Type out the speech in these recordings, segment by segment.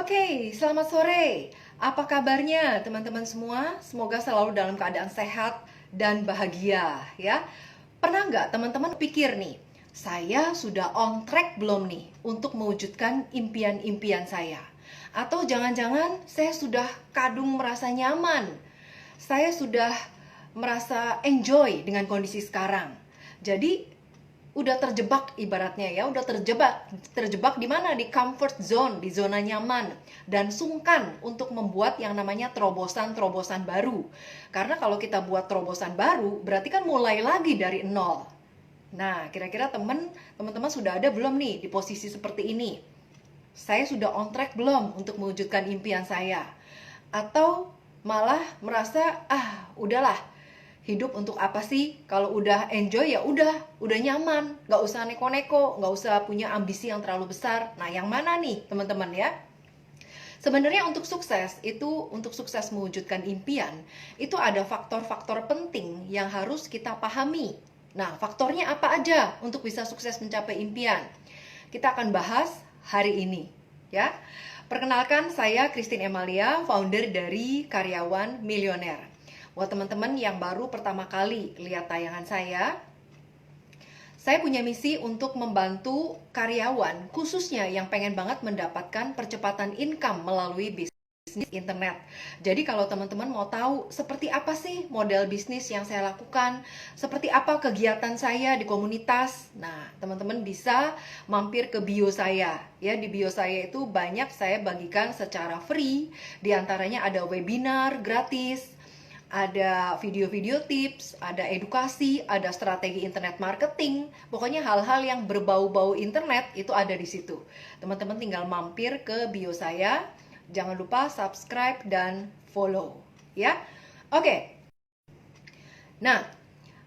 Oke, selamat sore. Apa kabarnya teman-teman semua? Semoga selalu dalam keadaan sehat dan bahagia ya. Pernah nggak teman-teman pikir nih, saya sudah on track belum nih untuk mewujudkan impian-impian saya? Atau jangan-jangan saya sudah kadung merasa nyaman, saya sudah merasa enjoy dengan kondisi sekarang. Jadi udah terjebak ibaratnya ya, udah terjebak di mana? Di comfort zone, di zona nyaman, dan sungkan untuk membuat yang namanya terobosan-terobosan baru. Karena kalau kita buat terobosan baru, berarti kan mulai lagi dari nol. Nah, kira-kira teman-teman sudah ada belum nih di posisi seperti ini? Saya sudah on track belum untuk mewujudkan impian saya? Atau malah merasa udahlah, hidup untuk apa sih? Kalau udah enjoy ya udah nyaman, nggak usah neko-neko, nggak usah punya ambisi yang terlalu besar. Nah, yang mana nih teman-teman ya? Sebenarnya untuk sukses mewujudkan impian, itu ada faktor-faktor penting yang harus kita pahami. Nah, faktornya apa aja untuk bisa sukses mencapai impian? Kita akan bahas hari ini, ya. Perkenalkan, saya Christine Emalia, founder dari Karyawan Milioner. Buat teman-teman yang baru pertama kali lihat tayangan saya punya misi untuk membantu karyawan, khususnya yang pengen banget mendapatkan percepatan income melalui bisnis internet. Jadi kalau teman-teman mau tahu seperti apa sih model bisnis yang saya lakukan, seperti apa kegiatan saya di komunitas, nah teman-teman bisa mampir ke bio saya. Ya, di bio saya itu banyak saya bagikan secara free, diantaranya ada webinar gratis, ada video-video tips, ada edukasi, ada strategi internet marketing. Pokoknya hal-hal yang berbau-bau internet itu ada di situ. Teman-teman tinggal mampir ke bio saya. Jangan lupa subscribe dan follow, ya. Oke. Nah,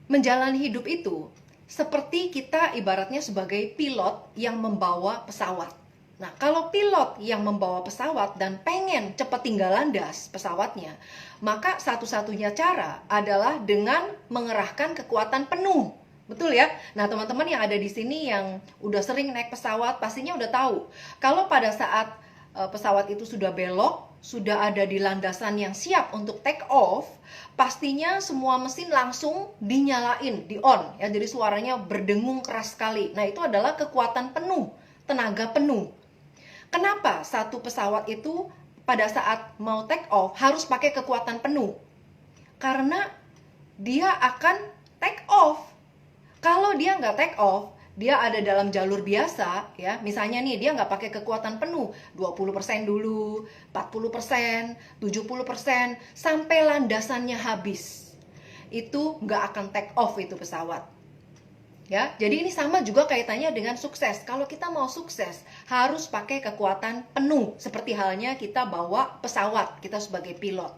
menjalani hidup itu seperti kita ibaratnya sebagai pilot yang membawa pesawat. Nah, kalau pilot yang membawa pesawat dan pengen cepat tinggal landas pesawatnya, maka satu-satunya cara adalah dengan mengerahkan kekuatan penuh. Betul ya? Nah, teman-teman yang ada di sini yang udah sering naik pesawat pastinya udah tahu. Kalau pada saat pesawat itu sudah belok, sudah ada di landasan yang siap untuk take off, pastinya semua mesin langsung dinyalain, di on ya. Jadi suaranya berdengung keras sekali. Nah, itu adalah kekuatan penuh, tenaga penuh. Kenapa satu pesawat itu pada saat mau take off harus pakai kekuatan penuh? Karena dia akan take off. Kalau dia nggak take off, dia ada dalam jalur biasa, ya. Misalnya nih, dia nggak pakai kekuatan penuh, 20% dulu, 40%, 70%, sampai landasannya habis. Itu nggak akan take off itu pesawat. Ya, jadi ini sama juga kaitannya dengan sukses. Kalau kita mau sukses, harus pakai kekuatan penuh. Seperti halnya kita bawa pesawat, kita sebagai pilot.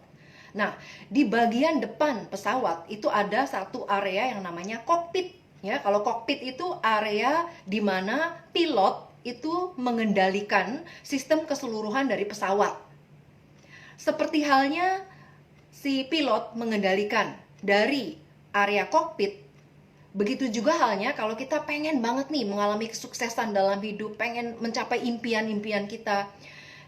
Nah, di bagian depan pesawat itu ada satu area yang namanya kokpit. Ya, kalau kokpit itu area di mana pilot itu mengendalikan sistem keseluruhan dari pesawat. Seperti halnya si pilot mengendalikan dari area kokpit, begitu juga halnya kalau kita pengen banget nih mengalami kesuksesan dalam hidup, pengen mencapai impian-impian kita.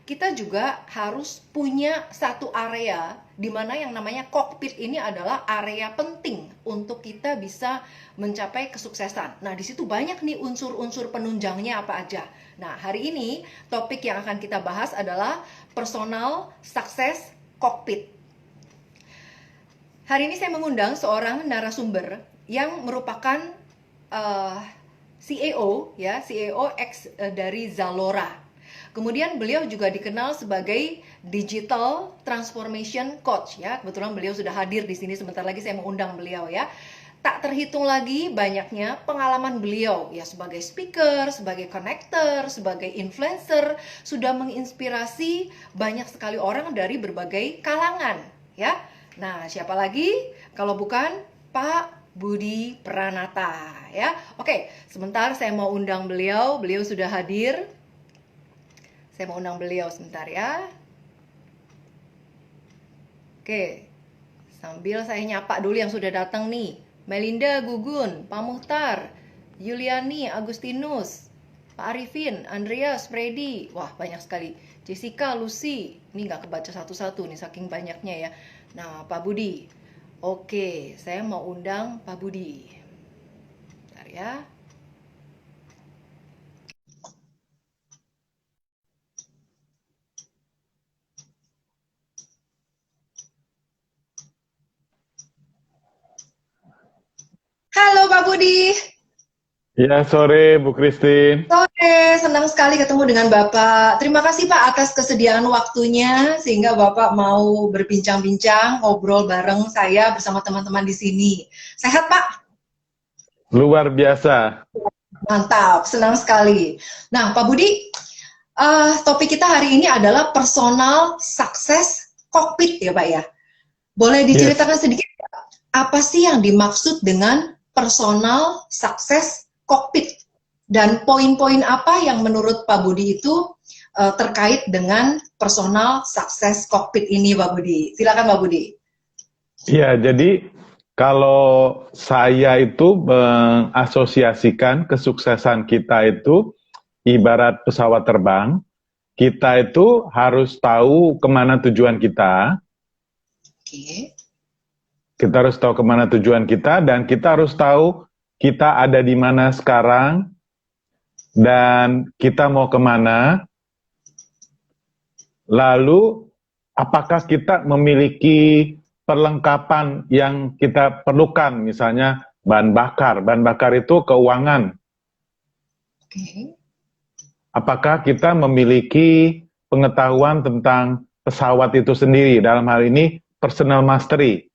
Kita juga harus punya satu area di mana yang namanya kokpit ini adalah area penting untuk kita bisa mencapai kesuksesan. Nah, di situ banyak nih unsur-unsur penunjangnya apa aja. Nah, hari ini topik yang akan kita bahas adalah personal success cockpit. Hari ini saya mengundang seorang narasumber yang merupakan CEO, ya, CEO X dari Zalora. Kemudian beliau juga dikenal sebagai Digital Transformation Coach, ya. Kebetulan beliau sudah hadir di sini, sebentar lagi saya mengundang beliau, ya. Tak terhitung lagi banyaknya pengalaman beliau, ya, sebagai speaker, sebagai connector, sebagai influencer, sudah menginspirasi banyak sekali orang dari berbagai kalangan, ya. Nah, siapa lagi kalau bukan Pak Budi Pranata, ya. Oke, sebentar saya mau undang beliau. Beliau sudah hadir. Saya mau undang beliau sebentar, ya. Oke, sambil saya nyapa dulu yang sudah datang nih. Melinda Gugun, Pak Muhtar, Yuliani Agustinus, Pak Arifin, Andreas, Freddy, wah banyak sekali. Jessica, Lucy, ini nggak kebaca satu-satu nih saking banyaknya ya. Nah, Pak Budi, oke, saya mau undang Pak Budi. Bentar ya. Halo Pak Budi. Ya, sore Bu Christine. Sore, senang sekali ketemu dengan Bapak. Terima kasih Pak atas kesediaan waktunya sehingga Bapak mau berbincang-bincang, ngobrol bareng saya bersama teman-teman di sini. Sehat Pak? Luar biasa. Mantap, senang sekali. Nah Pak Budi, topik kita hari ini adalah personal success cockpit ya Pak ya. Boleh Yes. diceritakan sedikit apa sih yang dimaksud dengan personal success cockpit? Dan poin-poin apa yang menurut Pak Budi itu terkait dengan personal success cockpit ini, Pak Budi? Silakan, Pak Budi. Ya, jadi kalau saya itu mengasosiasikan kesuksesan kita itu ibarat pesawat terbang, kita itu harus tahu kemana tujuan Oke. kita harus tahu kemana tujuan kita, dan kita harus tahu kita ada di mana sekarang, dan kita mau kemana, lalu apakah kita memiliki perlengkapan yang kita perlukan, misalnya bahan bakar. Bahan bakar itu keuangan. Oke. Apakah kita memiliki pengetahuan tentang pesawat itu sendiri, dalam hal ini personal mastery.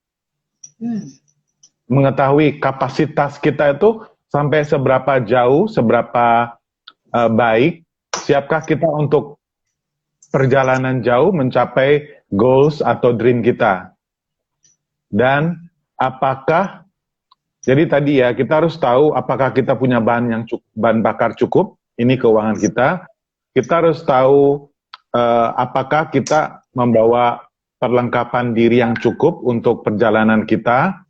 Hmm. Mengetahui kapasitas kita itu sampai seberapa jauh, seberapa baik, siapkah kita untuk perjalanan jauh mencapai goals atau dream kita. Dan apakah, jadi tadi ya, kita harus tahu apakah kita punya bahan bakar cukup, ini keuangan kita. Kita harus tahu apakah kita membawa perlengkapan diri yang cukup untuk perjalanan kita,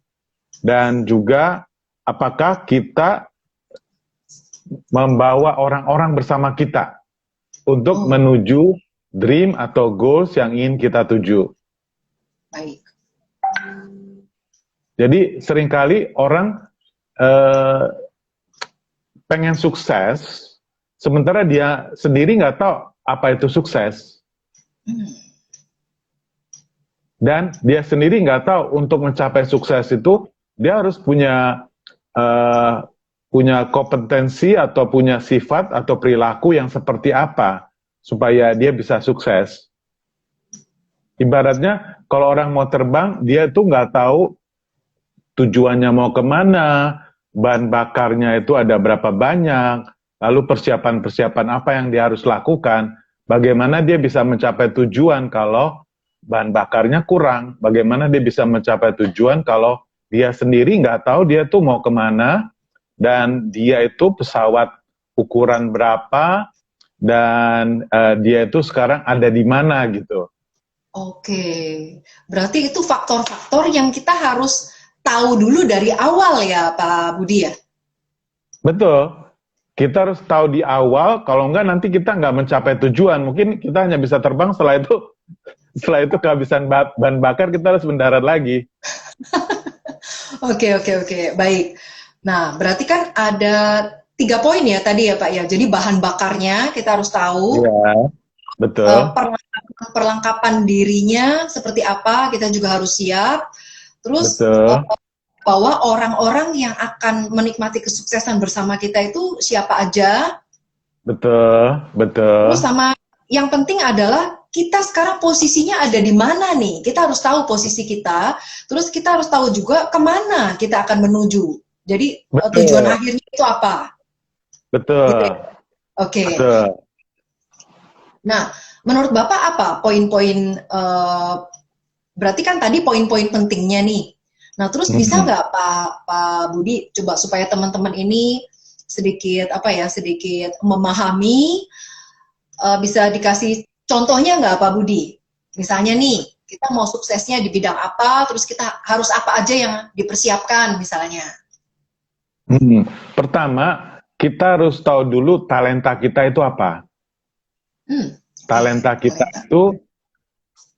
dan juga apakah kita membawa orang-orang bersama kita untuk menuju dream atau goals yang ingin kita tuju. Baik. Jadi seringkali orang pengen sukses, sementara dia sendiri nggak tahu apa itu sukses. Dan dia sendiri nggak tahu untuk mencapai sukses itu, dia harus punya kompetensi atau punya sifat atau perilaku yang seperti apa supaya dia bisa sukses. Ibaratnya kalau orang mau terbang, dia tuh nggak tahu tujuannya mau kemana, bahan bakarnya itu ada berapa banyak, lalu persiapan-persiapan apa yang dia harus lakukan, bagaimana dia bisa mencapai tujuan kalau bahan bakarnya kurang, bagaimana dia bisa mencapai tujuan kalau dia sendiri nggak tahu dia tuh mau kemana, dan dia itu pesawat ukuran berapa, dan dia itu sekarang ada di mana gitu. Oke. Berarti itu faktor-faktor yang kita harus tahu dulu dari awal ya, Pak Budi ya? Betul. Kita harus tahu di awal, kalau enggak nanti kita nggak mencapai tujuan. Mungkin kita hanya bisa terbang, setelah itu kehabisan bahan bakar, kita harus mendarat lagi. Oke, baik. Nah, berarti kan ada 3 poin ya tadi ya Pak ya. Jadi bahan bakarnya kita harus tahu, Iya, betul. perlengkapan dirinya seperti apa kita juga harus siap. Terus Betul. bahwa orang-orang yang akan menikmati kesuksesan bersama kita itu siapa aja. Betul, betul. Terus sama yang penting adalah kita sekarang posisinya ada di mana nih. Kita harus tahu posisi kita. Terus kita harus tahu juga kemana kita akan menuju. Jadi tujuan Betul, akhirnya itu apa? betul, Gitu ya? Oke. betul. Nah, menurut Bapak apa poin-poin, berarti kan tadi poin-poin pentingnya nih. Nah, terus bisa nggak Pak Budi coba supaya teman-teman ini sedikit sedikit memahami, bisa dikasih contohnya nggak Pak Budi? Misalnya nih, kita mau suksesnya di bidang apa, terus kita harus apa aja yang dipersiapkan misalnya. Pertama, kita harus tahu dulu talenta kita itu apa. Talenta kita itu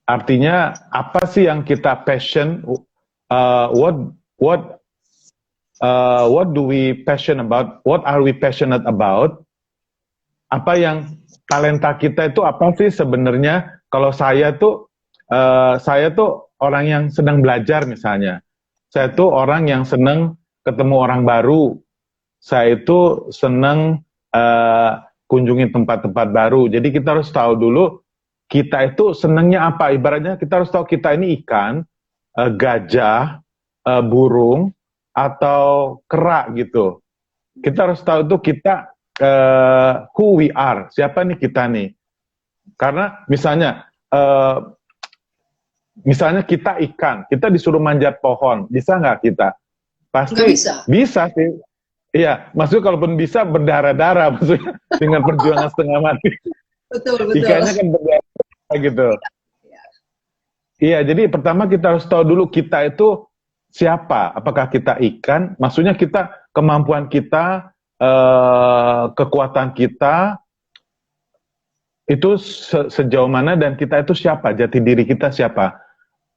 artinya apa sih yang kita passion? What do we passion about? What are we passionate about? Apa yang talenta kita itu apa sih sebenarnya? Kalau saya tuh orang yang sedang belajar misalnya. Saya tuh orang yang senang ketemu orang baru. Saya itu senang kunjungi tempat-tempat baru. Jadi kita harus tahu dulu kita itu senangnya apa. Ibaratnya kita harus tahu kita ini ikan, gajah, burung, atau kera gitu. Kita harus tahu itu kita who we are. Siapa nih kita nih. Karena misalnya kita ikan, kita disuruh manjat pohon. Bisa nggak kita? Pasti bisa sih. Iya, maksudnya kalaupun bisa berdarah-darah, maksudnya dengan perjuangan setengah mati. Betul. Ikannya kan berdarah gitu. Iya, jadi pertama kita harus tahu dulu kita itu siapa. Apakah kita ikan? Maksudnya kita, kemampuan kita, kekuatan kita, itu sejauh mana dan kita itu siapa, jati diri kita siapa.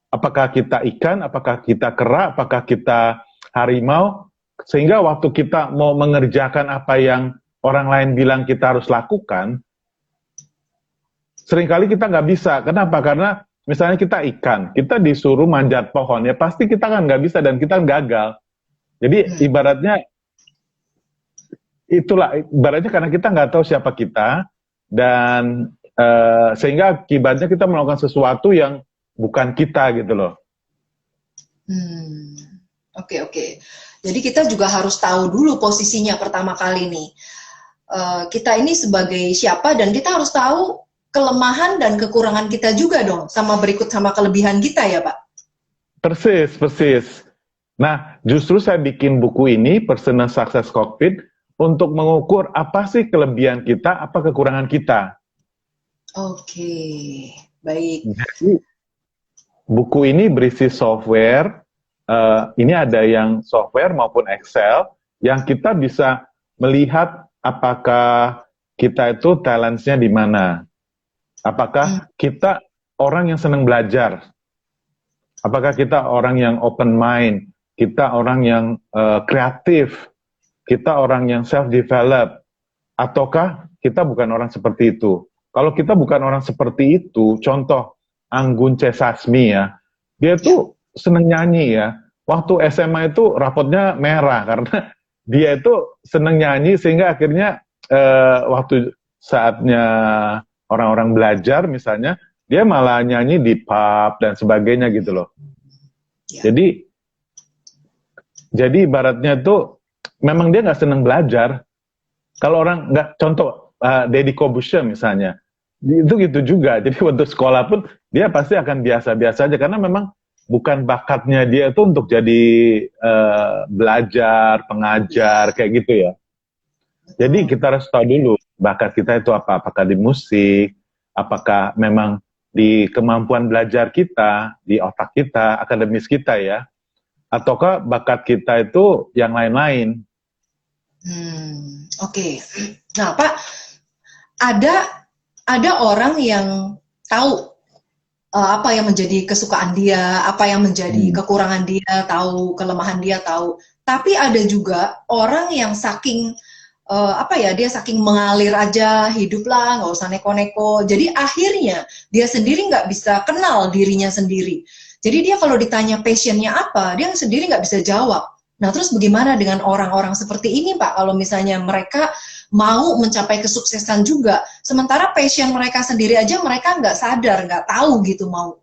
Apakah kita ikan, apakah kita kera, apakah kita harimau, sehingga waktu kita mau mengerjakan apa yang orang lain bilang kita harus lakukan, seringkali kita nggak bisa. Kenapa? Karena misalnya kita ikan, kita disuruh manjat pohon, ya pasti kita kan nggak bisa dan kita gagal. Jadi ibaratnya, ibaratnya karena kita nggak tahu siapa kita, dan sehingga akibatnya kita melakukan sesuatu yang bukan kita gitu loh. Oke. Jadi kita juga harus tahu dulu posisinya pertama kali nih. Kita ini sebagai siapa dan kita harus tahu kelemahan dan kekurangan kita juga dong, sama kelebihan kita ya Pak? Persis. Nah, justru saya bikin buku ini, Personal Success Cockpit, untuk mengukur apa sih kelebihan kita, apa kekurangan kita. Oke, baik. Jadi, buku ini berisi software, ini ada yang software maupun Excel, yang kita bisa melihat apakah kita itu talents-nya di mana. Apakah kita orang yang senang belajar? Apakah kita orang yang open mind? Kita orang yang kreatif? Kita orang yang self-develop? Ataukah kita bukan orang seperti itu? Kalau kita bukan orang seperti itu, contoh Anggun C. Sasmi ya, dia tuh seneng nyanyi ya. Waktu SMA itu rapotnya merah karena dia itu seneng nyanyi, sehingga akhirnya waktu saatnya orang-orang belajar misalnya, dia malah nyanyi di pub dan sebagainya gitu loh. Jadi ibaratnya itu memang dia nggak seneng belajar. Kalau orang nggak, contoh Deddy Corbuzier misalnya, itu gitu juga. Jadi waktu sekolah pun dia pasti akan biasa-biasa aja karena memang bukan bakatnya dia itu untuk jadi belajar, pengajar, kayak gitu ya. Jadi kita harus tahu dulu bakat kita itu apa. Apakah di musik, apakah memang di kemampuan belajar kita, di otak kita, akademis kita ya, ataukah bakat kita itu yang lain-lain. Oke. Nah Pak, ada orang yang tahu apa yang menjadi kesukaan dia, apa yang menjadi kekurangan dia, tahu kelemahan dia, tahu. Tapi ada juga orang yang saking dia saking mengalir aja hidup lah, nggak usah neko-neko. Jadi akhirnya dia sendiri nggak bisa kenal dirinya sendiri. Jadi dia kalau ditanya passionnya apa, dia sendiri nggak bisa jawab. Nah terus bagaimana dengan orang-orang seperti ini Pak? Kalau misalnya mereka mau mencapai kesuksesan juga, sementara passion mereka sendiri aja mereka nggak sadar, nggak tahu gitu mau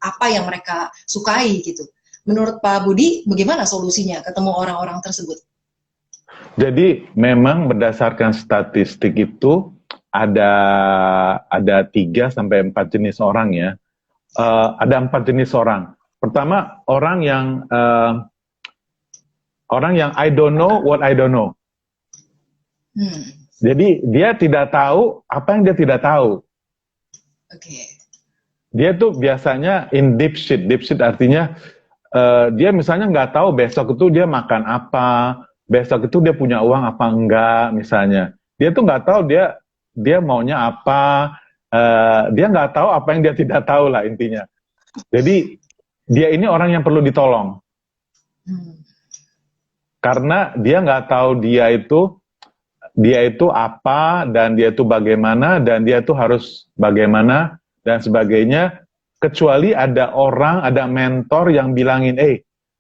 apa yang mereka sukai gitu. Menurut Pak Budi, bagaimana solusinya ketemu orang-orang tersebut? Jadi memang berdasarkan statistik itu ada 3 sampai 4 jenis orang ya. Ada 4 jenis orang. Pertama, orang yang I don't know what I don't know. Jadi dia tidak tahu apa yang dia tidak tahu. Dia tuh biasanya in deep shit. Deep shit artinya dia misalnya nggak tahu besok itu dia makan apa, besok itu dia punya uang apa enggak misalnya. Dia tuh nggak tahu dia maunya apa, dia nggak tahu apa yang dia tidak tahu lah intinya. Jadi dia ini orang yang perlu ditolong karena dia nggak tahu dia itu apa dan dia itu bagaimana dan dia itu harus bagaimana dan sebagainya, kecuali ada orang, ada mentor yang bilangin,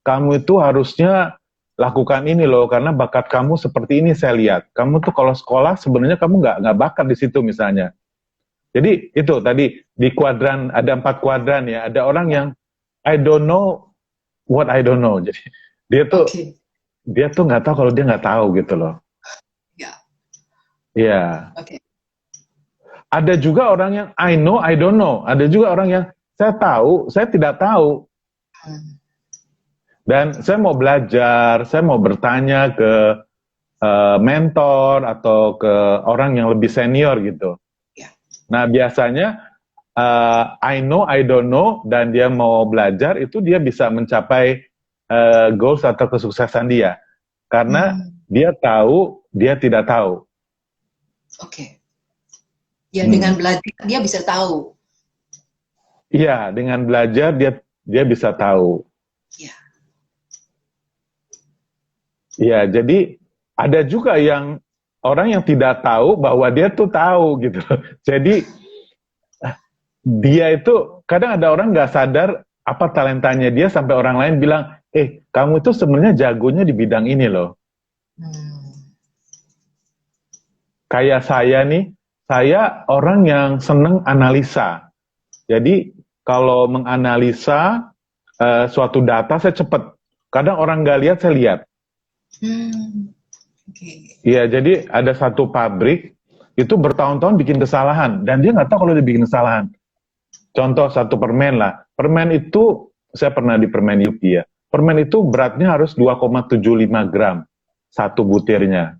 kamu itu harusnya lakukan ini loh karena bakat kamu seperti ini saya lihat. Kamu tuh kalau sekolah sebenarnya kamu nggak bakat di situ misalnya. Jadi itu tadi di kuadran ada 4 kuadran ya. Ada orang yang I don't know what I don't know. Jadi dia tuh nggak tahu kalau dia nggak tahu gitu loh. Ya. Iya. Ada juga orang yang I know I don't know. Ada juga orang yang saya tahu saya tidak tahu. Dan saya mau belajar, saya mau bertanya ke mentor atau ke orang yang lebih senior gitu. Nah biasanya I know, I don't know, dan dia mau belajar, itu dia bisa mencapai goals atau kesuksesan dia. Karena dia tahu, dia tidak tahu. Ya dengan belajar dia bisa tahu. Iya, dengan belajar dia bisa tahu. Ya, jadi ada juga yang orang yang tidak tahu bahwa dia tuh tahu gitu. Jadi dia itu kadang ada orang nggak sadar apa talentanya dia sampai orang lain bilang, kamu itu sebenarnya jagonya di bidang ini loh. Kayak saya nih, saya orang yang seneng analisa. Jadi kalau menganalisa suatu data saya cepet. Kadang orang nggak lihat, saya lihat. Iya, jadi ada satu pabrik itu bertahun-tahun bikin kesalahan dan dia nggak tahu kalau dia bikin kesalahan. Contoh satu permen lah. Permen itu saya pernah di permen Yuki ya. Permen itu beratnya harus 2,75 gram satu butirnya.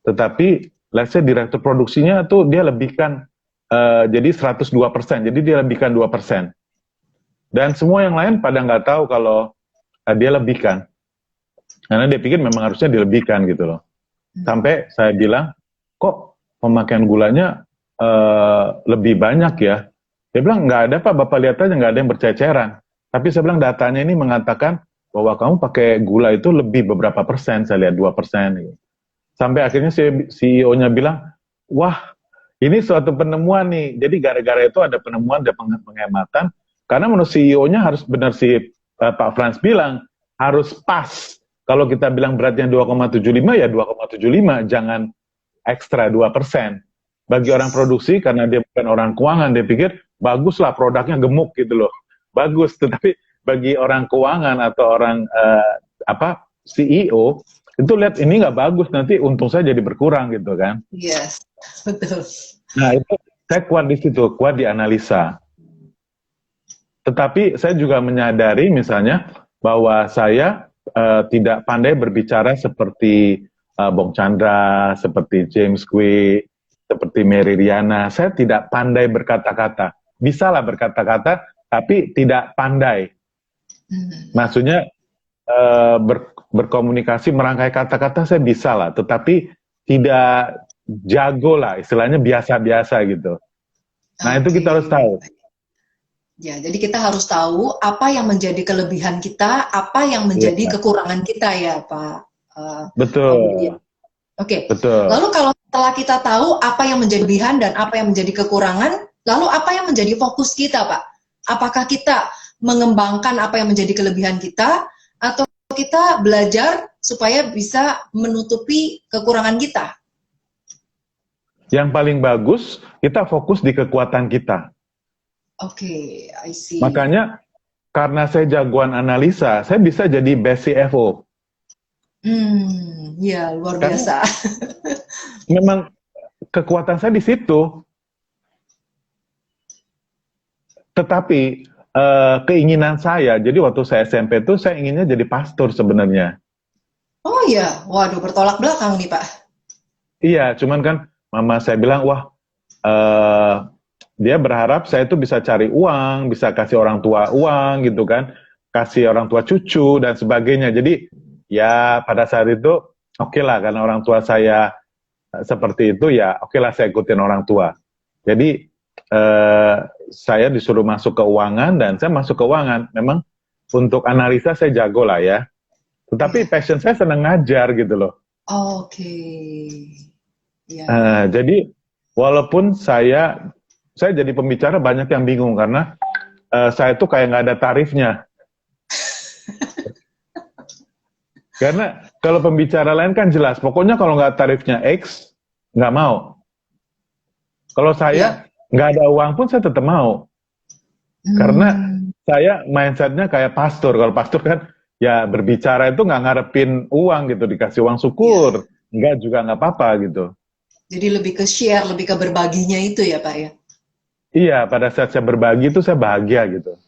Tetapi let's say direktur produksinya tuh dia lebihkan jadi 102%. Jadi dia lebihkan 2%. Dan semua yang lain pada nggak tahu kalau dia lebihkan. Karena dia pikir memang harusnya dilebihkan gitu loh. Sampai saya bilang, kok pemakaian gulanya lebih banyak ya? Dia bilang, nggak ada Pak, Bapak lihat aja nggak ada yang berceceran. Tapi saya bilang datanya ini mengatakan bahwa kamu pakai gula itu lebih beberapa persen, saya lihat 2%. Gitu. Sampai akhirnya CEO-nya bilang, wah ini suatu penemuan nih. Jadi gara-gara itu ada penemuan, ada penghematan. Karena menurut CEO-nya harus benar Pak Frans bilang, harus pas. Kalau kita bilang beratnya 2,75 ya 2,75, jangan ekstra 2%. Bagi orang produksi, karena dia bukan orang keuangan, dia pikir baguslah produknya gemuk gitu loh. Bagus, tetapi bagi orang keuangan atau orang CEO, itu lihat ini nggak bagus, nanti untung saya jadi berkurang gitu kan. Yes, betul. Nah itu saya kuat di situ, kuat di analisa. Tetapi saya juga menyadari misalnya bahwa saya tidak pandai berbicara seperti Bong Chandra, seperti James Quick, seperti Mary Riana. Saya tidak pandai berkata-kata. Bisalah berkata-kata, tapi tidak pandai. Maksudnya berkomunikasi, merangkai kata-kata saya bisa lah, tetapi tidak jago lah, istilahnya biasa-biasa gitu. Nah itu kita harus tahu. Ya, jadi kita harus tahu apa yang menjadi kelebihan kita, apa yang menjadi kekurangan kita ya, Pak. Betul. Oke. Betul. Lalu kalau setelah kita tahu apa yang menjadi kelebihan dan apa yang menjadi kekurangan, lalu apa yang menjadi fokus kita, Pak? Apakah kita mengembangkan apa yang menjadi kelebihan kita, atau kita belajar supaya bisa menutupi kekurangan kita? Yang paling bagus, kita fokus di kekuatan kita. Oke, I see. Makanya karena saya jagoan analisa, saya bisa jadi best CFO. Ya luar biasa. Memang kekuatan saya di situ. Tetapi keinginan saya, jadi waktu saya SMP itu saya inginnya jadi pastor sebenarnya. Oh iya, waduh bertolak belakang nih Pak. Iya, cuman kan mama saya bilang, wah dia berharap saya itu bisa cari uang, bisa kasih orang tua uang gitu kan, kasih orang tua cucu dan sebagainya. Jadi ya pada saat itu oke lah, karena orang tua saya seperti itu, ya oke lah saya ikutin orang tua. Jadi saya disuruh masuk keuangan dan saya masuk keuangan. Memang untuk analisa saya jago lah ya. Tetapi passion saya senang ngajar gitu loh. Oke. Ya. Jadi walaupun saya jadi pembicara, banyak yang bingung karena saya tuh kayak nggak ada tarifnya. Karena kalau pembicara lain kan jelas, pokoknya kalau nggak tarifnya X, nggak mau. Kalau saya nggak ada uang pun saya tetap mau. Karena saya mindsetnya kayak pastor. Kalau pastor kan ya berbicara itu nggak ngarepin uang gitu, dikasih uang syukur. Nggak juga nggak apa-apa gitu. Jadi lebih ke share, lebih ke berbaginya itu ya Pak ya? Iya, pada saat saya berbagi itu saya bahagia gitu.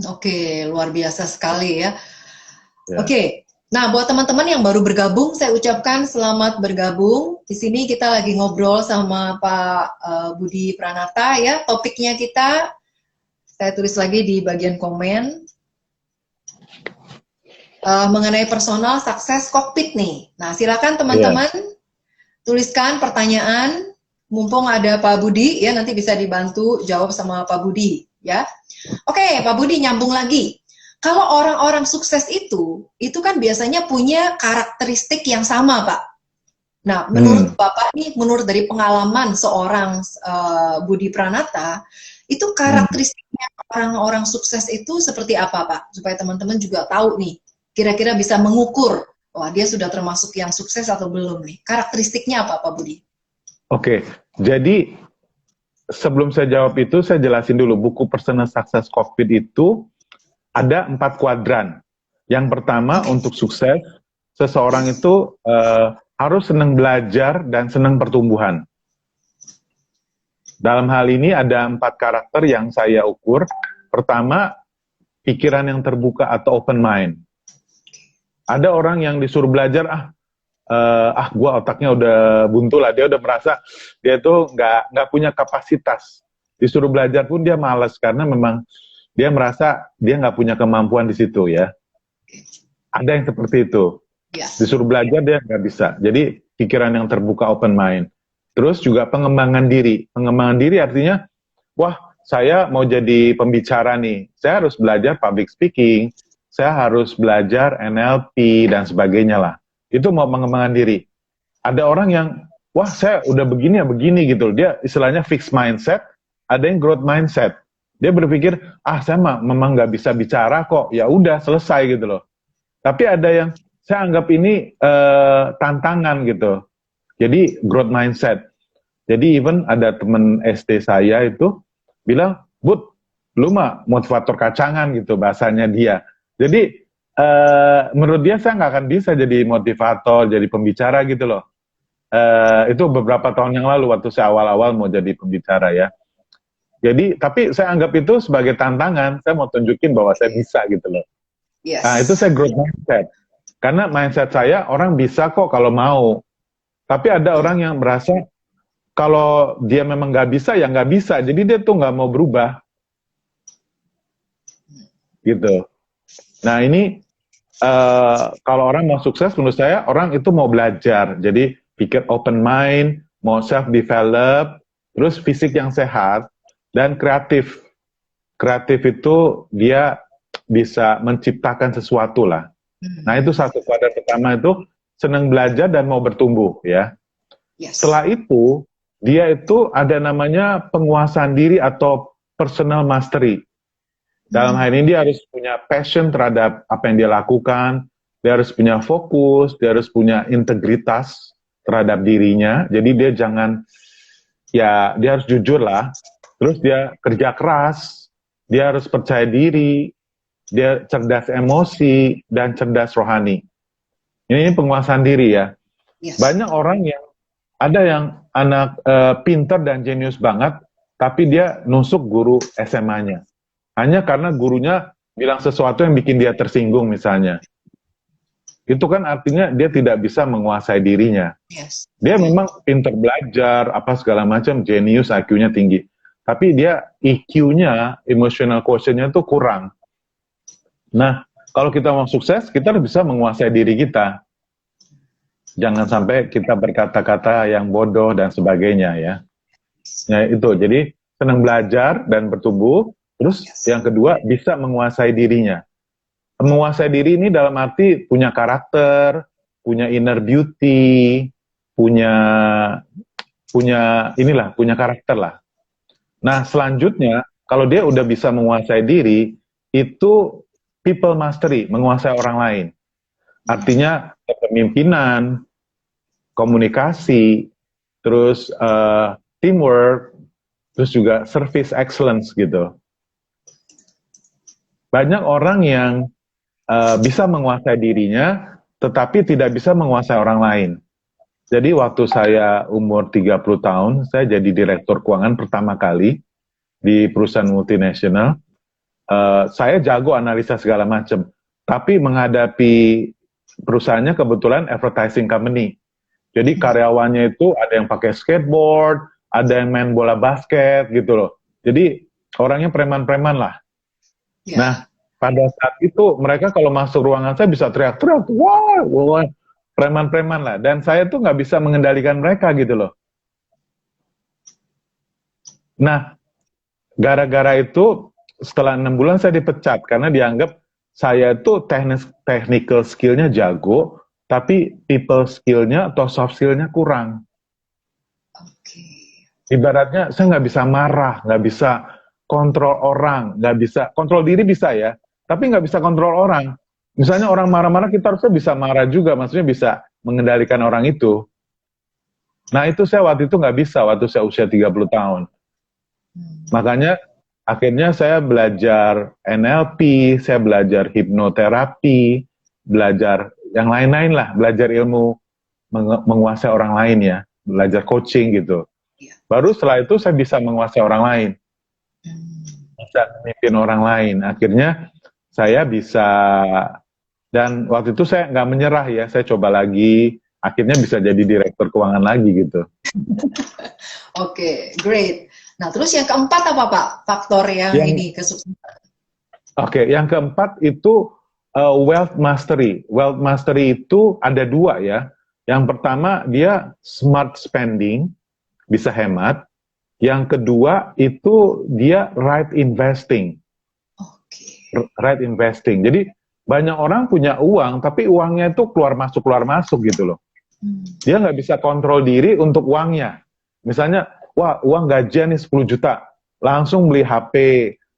Oke, luar biasa sekali ya. Ya. Oke, nah buat teman-teman yang baru bergabung, saya ucapkan selamat bergabung. Di sini kita lagi ngobrol sama Pak Budi Pranata ya. Topiknya kita, saya tulis lagi di bagian komen, mengenai personal success cockpit nih. Nah silakan teman-teman tuliskan pertanyaan. Mumpung ada Pak Budi ya, nanti bisa dibantu jawab sama Pak Budi ya. Oke, Pak Budi nyambung lagi. Kalau orang-orang sukses itu kan biasanya punya karakteristik yang sama, Pak. Nah, menurut Bapak nih, menurut dari pengalaman seorang Budi Pranata, itu karakteristiknya orang-orang sukses itu seperti apa, Pak? Supaya teman-teman juga tahu nih, kira-kira bisa mengukur, wah dia sudah termasuk yang sukses atau belum nih. Karakteristiknya apa, Pak Budi? Oke, jadi sebelum saya jawab itu, saya jelasin dulu. Buku Personal Success Cockpit itu ada 4 kuadran. Yang pertama, untuk sukses, seseorang itu harus senang belajar dan senang pertumbuhan. Dalam hal ini ada 4 karakter yang saya ukur. Pertama, pikiran yang terbuka atau open mind. Ada orang yang disuruh belajar, gua otaknya udah buntu lah, dia udah merasa dia tuh nggak punya kapasitas. Disuruh belajar pun dia malas karena memang dia merasa dia nggak punya kemampuan di situ ya. Ada yang seperti itu. Disuruh belajar dia nggak bisa. Jadi pikiran yang terbuka, open mind. Terus juga pengembangan diri. Pengembangan diri artinya, wah saya mau jadi pembicara nih, saya harus belajar public speaking, saya harus belajar NLP dan sebagainya lah. Itu mau pengembangan diri. Ada orang yang, wah saya udah begini ya begini gitu. Dia istilahnya fixed mindset, ada yang growth mindset. Dia berpikir, saya memang nggak bisa bicara kok, ya udah selesai gitu loh. Tapi ada yang, saya anggap ini tantangan gitu. Jadi growth mindset. Jadi even ada temen SD saya itu bilang, Bud, lu mah motivator kacangan gitu bahasanya dia. Jadi menurut dia saya nggak akan bisa jadi motivator, jadi pembicara gitu loh. Itu beberapa tahun yang lalu waktu saya awal-awal mau jadi pembicara ya. Jadi, tapi saya anggap itu sebagai tantangan, saya mau tunjukin bahwa saya bisa gitu loh. Nah, itu saya growth mindset. Karena mindset saya, orang bisa kok kalau mau. Tapi ada orang yang merasa, kalau dia memang nggak bisa, ya nggak bisa. Jadi dia tuh nggak mau berubah. Gitu. Nah, ini kalau orang mau sukses, menurut saya, orang itu mau belajar. Jadi, pikir open mind, mau self-develop, terus fisik yang sehat, dan kreatif. Kreatif itu dia bisa menciptakan sesuatu lah. Nah itu satu kuadran pertama itu senang belajar dan mau bertumbuh ya. Setelah itu dia itu ada namanya penguasaan diri atau personal mastery. Dalam hal ini dia harus punya passion terhadap apa yang dia lakukan, dia harus punya fokus, dia harus punya integritas terhadap dirinya. Jadi dia jangan, ya dia harus jujur lah. Terus dia kerja keras, dia harus percaya diri, dia cerdas emosi, dan cerdas rohani. Ini penguasaan diri ya. Banyak orang yang, ada yang anak pinter dan jenius banget, tapi dia nusuk guru SMA-nya. Hanya karena gurunya bilang sesuatu yang bikin dia tersinggung misalnya. Itu kan artinya dia tidak bisa menguasai dirinya. Dia memang pinter belajar, apa segala macam, jenius, IQ-nya tinggi. Tapi dia EQ-nya, emotional quotient-nya itu kurang. Nah, kalau kita mau sukses, kita harus bisa menguasai diri kita. Jangan sampai kita berkata-kata yang bodoh dan sebagainya ya. Ya itu, jadi senang belajar dan bertumbuh. Terus yang kedua, bisa menguasai dirinya. Menguasai diri ini dalam arti punya karakter, punya inner beauty, punya punya karakter lah. Nah, selanjutnya kalau dia udah bisa menguasai diri, itu people mastery, menguasai orang lain. Artinya kepemimpinan, komunikasi, terus teamwork, terus juga service excellence gitu. Banyak orang yang bisa menguasai dirinya, tetapi tidak bisa menguasai orang lain. Jadi waktu saya umur 30 tahun, saya jadi direktur keuangan pertama kali di perusahaan multinasional. Saya jago analisa segala macam, tapi menghadapi perusahaannya kebetulan advertising company. Jadi karyawannya itu ada yang pakai skateboard, ada yang main bola basket gitu loh. Jadi orangnya preman-preman lah. Ya. Nah, pada saat itu mereka kalau masuk ruangan saya bisa teriak-teriak, wah, wah, preman-preman lah. Dan saya tuh nggak bisa mengendalikan mereka gitu loh. Nah, gara-gara itu setelah 6 bulan saya dipecat karena dianggap saya itu technical skill-nya jago, tapi people skill-nya atau soft skill-nya kurang. Oke. Ibaratnya saya nggak bisa marah, nggak bisa kontrol orang, nggak bisa kontrol diri bisa ya, tapi nggak bisa kontrol orang. Misalnya orang marah-marah kita harusnya bisa marah juga, maksudnya bisa mengendalikan orang itu. Nah itu saya waktu itu nggak bisa waktu saya usia 30 tahun. Makanya akhirnya saya belajar NLP, saya belajar hipnoterapi, belajar yang lain-lain lah, belajar ilmu menguasai orang lain ya, belajar coaching gitu. Baru setelah itu saya bisa menguasai orang lain, bisa memimpin orang lain. Akhirnya saya bisa, dan waktu itu saya nggak menyerah ya, saya coba lagi, akhirnya bisa jadi direktur keuangan lagi gitu. Oke, great. Nah, terus yang keempat apa Pak? Faktor yang ini kesuksesan. Oke, yang keempat itu wealth mastery. Wealth mastery itu ada dua ya. Yang pertama dia smart spending, bisa hemat. Yang kedua itu dia right investing. Right investing. Jadi banyak orang punya uang, tapi uangnya itu keluar masuk gitu loh. Dia nggak bisa kontrol diri untuk uangnya. Misalnya, wah uang gajian nih 10 juta, langsung beli HP,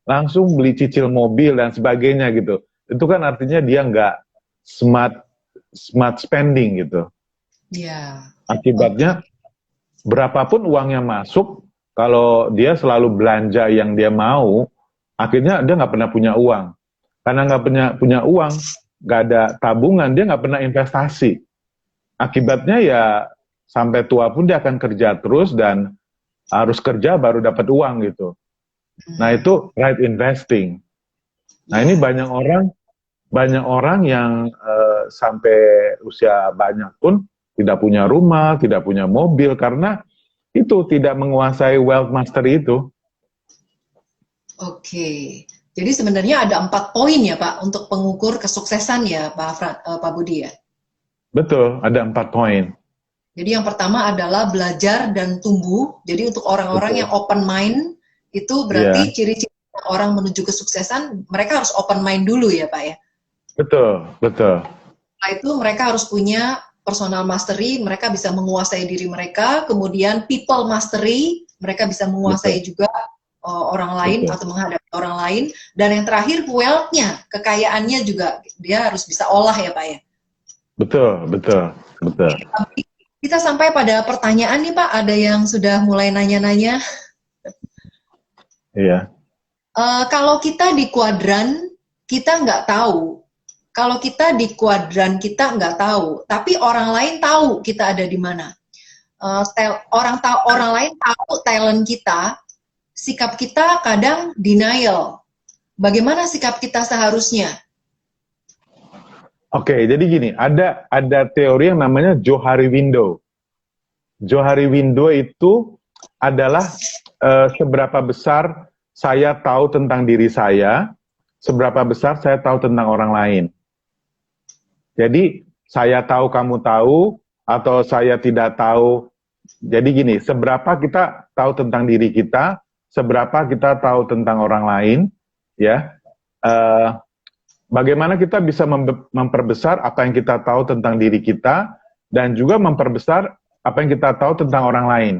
langsung beli cicil mobil dan sebagainya gitu. Itu kan artinya dia nggak smart spending gitu. Yeah. Akibatnya berapapun uangnya masuk, kalau dia selalu belanja yang dia mau, akhirnya dia nggak pernah punya uang. Karena nggak punya uang, nggak ada tabungan, dia nggak pernah investasi. Akibatnya ya sampai tua pun dia akan kerja terus dan harus kerja baru dapat uang gitu. Nah itu right investing. Nah ini banyak orang yang sampai usia banyak pun tidak punya rumah, tidak punya mobil karena itu tidak menguasai wealth mastery itu. Oke, jadi sebenarnya ada 4 poin ya Pak untuk pengukur kesuksesan ya Pak Budi ya? Betul, ada 4 poin. Jadi yang pertama adalah belajar dan tumbuh. Jadi untuk orang-orang yang open mind, itu berarti ciri-ciri orang menuju kesuksesan, mereka harus open mind dulu ya Pak ya? Betul. Setelah itu mereka harus punya personal mastery, mereka bisa menguasai diri mereka, kemudian people mastery, mereka bisa menguasai juga orang lain atau menghadapi orang lain, dan yang terakhir wealth-nya, kekayaannya juga dia harus bisa olah ya Pak ya? Betul. Kita sampai pada pertanyaan nih Pak, ada yang sudah mulai nanya-nanya. Iya. Kalau kita di kuadran, kita nggak tahu. Kalau kita di kuadran, kita nggak tahu. Tapi orang lain tahu kita ada di mana. Orang lain tahu talent kita, sikap kita kadang denial. Bagaimana sikap kita seharusnya? Oke, jadi gini, ada teori yang namanya Johari window. Johari window itu adalah seberapa besar saya tahu tentang diri saya, seberapa besar saya tahu tentang orang lain. Jadi, saya tahu, kamu tahu, atau saya tidak tahu. Jadi gini, seberapa kita tahu tentang diri kita, seberapa kita tahu tentang orang lain, ya. Eh, Bagaimana kita bisa memperbesar apa yang kita tahu tentang diri kita, dan juga memperbesar apa yang kita tahu tentang orang lain.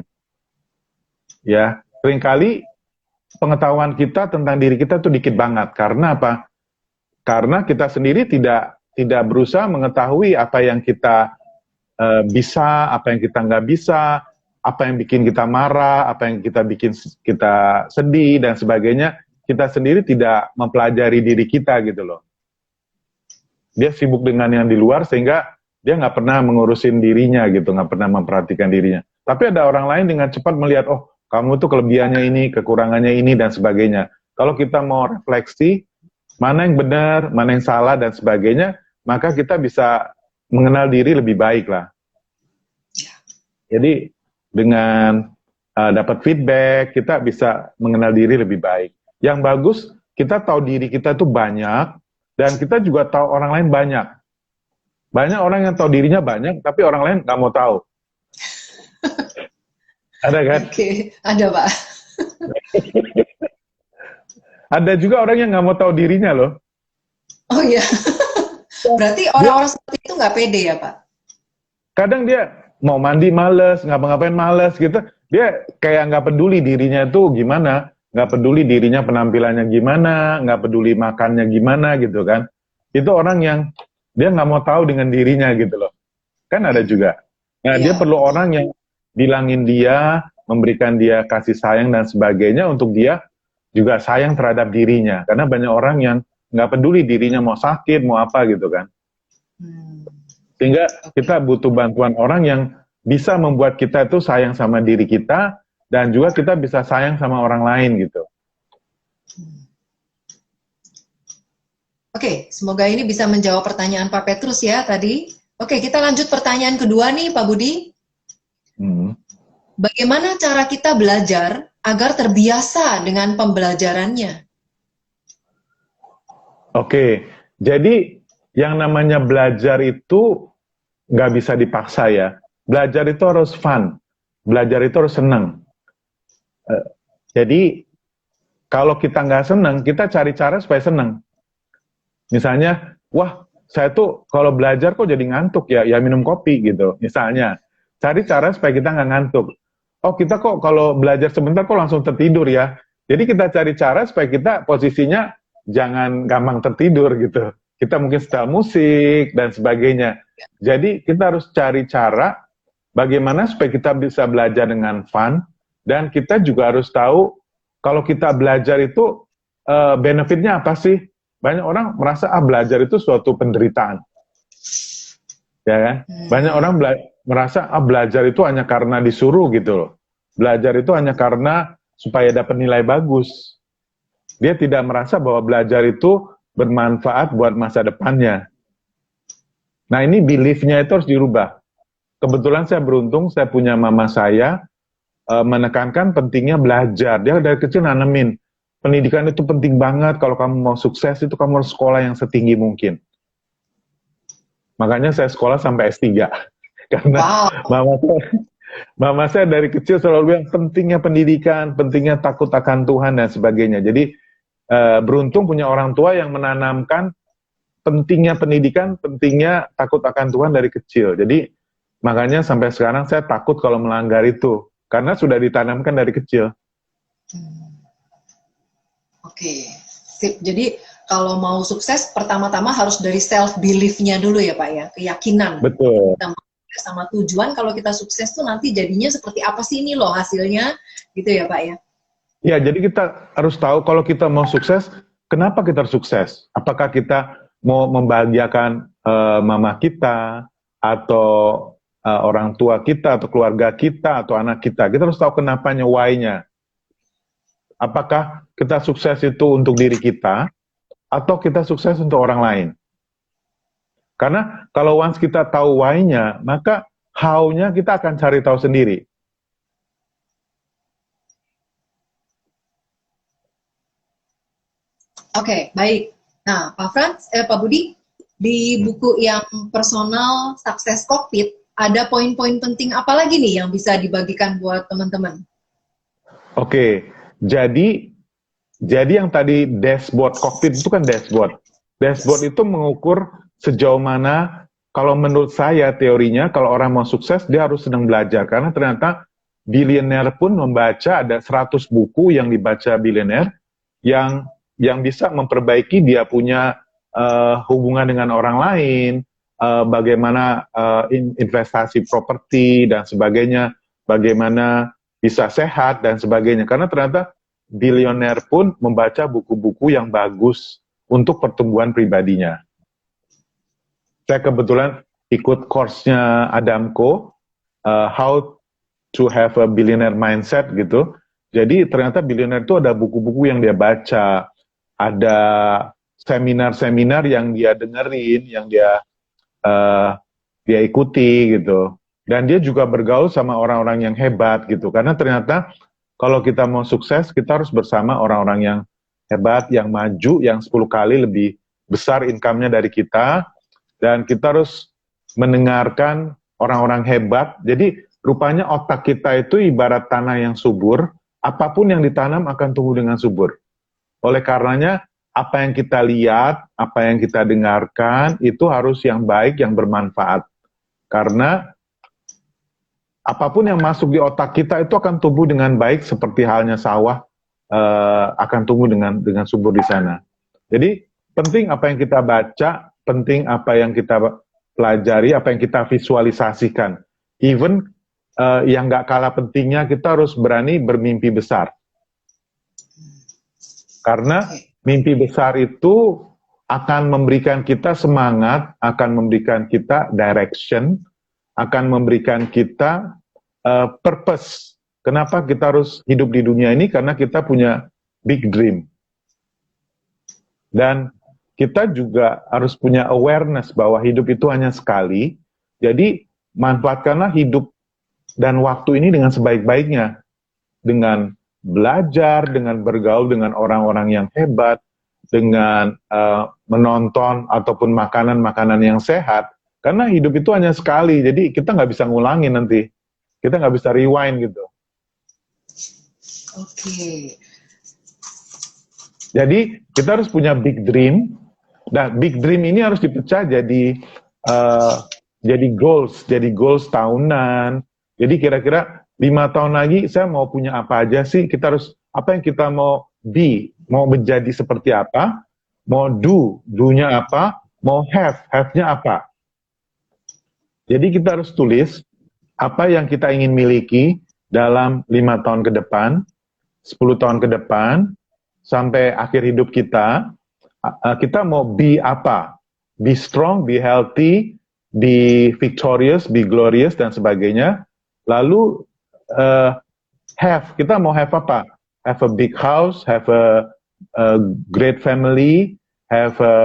Ya, seringkali pengetahuan kita tentang diri kita tuh dikit banget. Karena apa? Karena kita sendiri tidak berusaha mengetahui apa yang kita bisa, apa yang kita nggak bisa, apa yang bikin kita marah, apa yang kita bikin kita sedih dan sebagainya. Kita sendiri tidak mempelajari diri kita gitu loh. Dia sibuk dengan yang di luar sehingga dia nggak pernah mengurusin dirinya gitu, nggak pernah memperhatikan dirinya. Tapi ada orang lain dengan cepat melihat, oh kamu tuh kelebihannya ini, kekurangannya ini dan sebagainya. Kalau kita mau refleksi, mana yang benar, mana yang salah dan sebagainya, maka kita bisa mengenal diri lebih baik lah. Jadi dengan dapat feedback, kita bisa mengenal diri lebih baik. Yang bagus, kita tahu diri kita tuh banyak, dan kita juga tahu orang lain banyak. Banyak orang yang tahu dirinya banyak, tapi orang lain nggak mau tahu. Ada kan? Oke, ada Pak. Ada juga orang yang nggak mau tahu dirinya loh. Oh iya. Berarti orang-orang seperti itu nggak pede ya Pak? Kadang dia mau mandi males, ngapa-ngapain males gitu. Dia kayak nggak peduli dirinya itu gimana. Nggak peduli dirinya penampilannya gimana, nggak peduli makannya gimana gitu kan. Itu orang yang dia nggak mau tahu dengan dirinya gitu loh. Kan ada juga. Nah, dia perlu orang yang bilangin dia, memberikan dia kasih sayang dan sebagainya untuk dia juga sayang terhadap dirinya. Karena banyak orang yang nggak peduli dirinya mau sakit, mau apa gitu kan. Sehingga kita butuh bantuan orang yang bisa membuat kita itu sayang sama diri kita, dan juga kita bisa sayang sama orang lain gitu. Oke, semoga ini bisa menjawab pertanyaan Pak Petrus ya tadi. Oke, kita lanjut pertanyaan kedua nih Pak Budi. Bagaimana cara kita belajar agar terbiasa dengan pembelajarannya? Oke, jadi yang namanya belajar itu nggak bisa dipaksa ya. Belajar itu harus fun, belajar itu harus senang. Jadi kalau kita nggak senang, kita cari cara supaya senang. Misalnya, wah saya tuh kalau belajar kok jadi ngantuk ya, ya minum kopi gitu. Misalnya, cari cara supaya kita nggak ngantuk. Oh kita kok kalau belajar sebentar kok langsung tertidur ya. Jadi kita cari cara supaya kita posisinya jangan gampang tertidur gitu. Kita mungkin setel musik dan sebagainya. Jadi kita harus cari cara bagaimana supaya kita bisa belajar dengan fun. Dan kita juga harus tahu kalau kita belajar itu benefitnya apa sih? Banyak orang merasa belajar itu suatu penderitaan, ya kan? Banyak orang merasa belajar itu hanya karena disuruh gitu loh. Belajar itu hanya karena supaya dapat nilai bagus. Dia tidak merasa bahwa belajar itu bermanfaat buat masa depannya. Nah ini belief-nya itu harus dirubah. Kebetulan saya beruntung, saya punya mama saya menekankan pentingnya belajar. Dia dari kecil nanemin, pendidikan itu penting banget, kalau kamu mau sukses itu kamu harus sekolah yang setinggi mungkin. Makanya saya sekolah sampai S3. Karena mama saya dari kecil selalu bilang pentingnya pendidikan, pentingnya takut akan Tuhan dan sebagainya. Jadi beruntung punya orang tua yang menanamkan pentingnya pendidikan, pentingnya takut akan Tuhan dari kecil. Jadi makanya sampai sekarang saya takut kalau melanggar itu. Karena sudah ditanamkan dari kecil. Oke, sip. Jadi kalau mau sukses, pertama-tama harus dari self-belief-nya dulu ya Pak ya, keyakinan. Betul. Sama tujuan kalau kita sukses tuh nanti jadinya seperti apa sih ini loh hasilnya, gitu ya Pak ya? Ya, jadi kita harus tahu kalau kita mau sukses, kenapa kita harus sukses? Apakah kita mau membahagiakan mama kita, atau orang tua kita, atau keluarga kita, atau anak kita. Kita harus tahu kenapanya, why-nya. Apakah kita sukses itu untuk diri kita, atau kita sukses untuk orang lain? Karena kalau once kita tahu why-nya, maka how-nya kita akan cari tahu sendiri. Oke, baik. Nah, Pak Budi, di buku yang Personal Success Cockpit, ada poin-poin penting apa lagi nih yang bisa dibagikan buat teman-teman? Oke, jadi yang tadi dashboard cockpit itu kan dashboard. Dashboard itu mengukur sejauh mana, kalau menurut saya teorinya, kalau orang mau sukses dia harus sedang belajar. Karena ternyata bilioner pun membaca, ada 100 buku yang dibaca bilioner yang bisa memperbaiki dia punya hubungan dengan orang lain, bagaimana investasi properti dan sebagainya, bagaimana bisa sehat dan sebagainya. Karena ternyata bilioner pun membaca buku-buku yang bagus untuk pertumbuhan pribadinya. Saya kebetulan ikut course-nya Adamko, How to Have a Billionaire Mindset gitu. Jadi ternyata bilioner itu ada buku-buku yang dia baca, ada seminar-seminar yang dia dengerin, yang dia ikuti gitu. Dan dia juga bergaul sama orang-orang yang hebat gitu. Karena ternyata kalau kita mau sukses, kita harus bersama orang-orang yang hebat, yang maju, yang 10 kali lebih besar income-nya dari kita. Dan kita harus mendengarkan orang-orang hebat. Jadi rupanya otak kita itu ibarat tanah yang subur, apapun yang ditanam akan tumbuh dengan subur. Oleh karenanya, apa yang kita lihat, apa yang kita dengarkan, itu harus yang baik, yang bermanfaat. Karena apapun yang masuk di otak kita itu akan tumbuh dengan baik, seperti halnya sawah akan tumbuh dengan subur di sana. Jadi penting apa yang kita baca, penting apa yang kita pelajari, apa yang kita visualisasikan. Even yang nggak kalah pentingnya, kita harus berani bermimpi besar. Karena mimpi besar itu akan memberikan kita semangat, akan memberikan kita direction, akan memberikan kita purpose. Kenapa kita harus hidup di dunia ini? Karena kita punya big dream. Dan kita juga harus punya awareness bahwa hidup itu hanya sekali. Jadi manfaatkanlah hidup dan waktu ini dengan sebaik-baiknya. Dengan belajar, dengan bergaul dengan orang-orang yang hebat, dengan menonton ataupun makanan-makanan yang sehat. Karena hidup itu hanya sekali, jadi kita nggak bisa ngulangin nanti. Kita nggak bisa rewind gitu. Oke. Jadi kita harus punya big dream. Nah, big dream ini harus dipecah jadi goals tahunan. Jadi kira-kira 5 tahun lagi saya mau punya apa aja sih? Kita harus, apa yang kita mau be, mau menjadi seperti apa? Mau do-nya apa? Mau have-nya apa? Jadi kita harus tulis apa yang kita ingin miliki dalam 5 tahun ke depan, 10 tahun ke depan, sampai akhir hidup kita. Kita mau be apa? Be strong, be healthy, be victorious, be glorious, dan sebagainya. Lalu kita mau have apa? Have a big house, have a great family, have a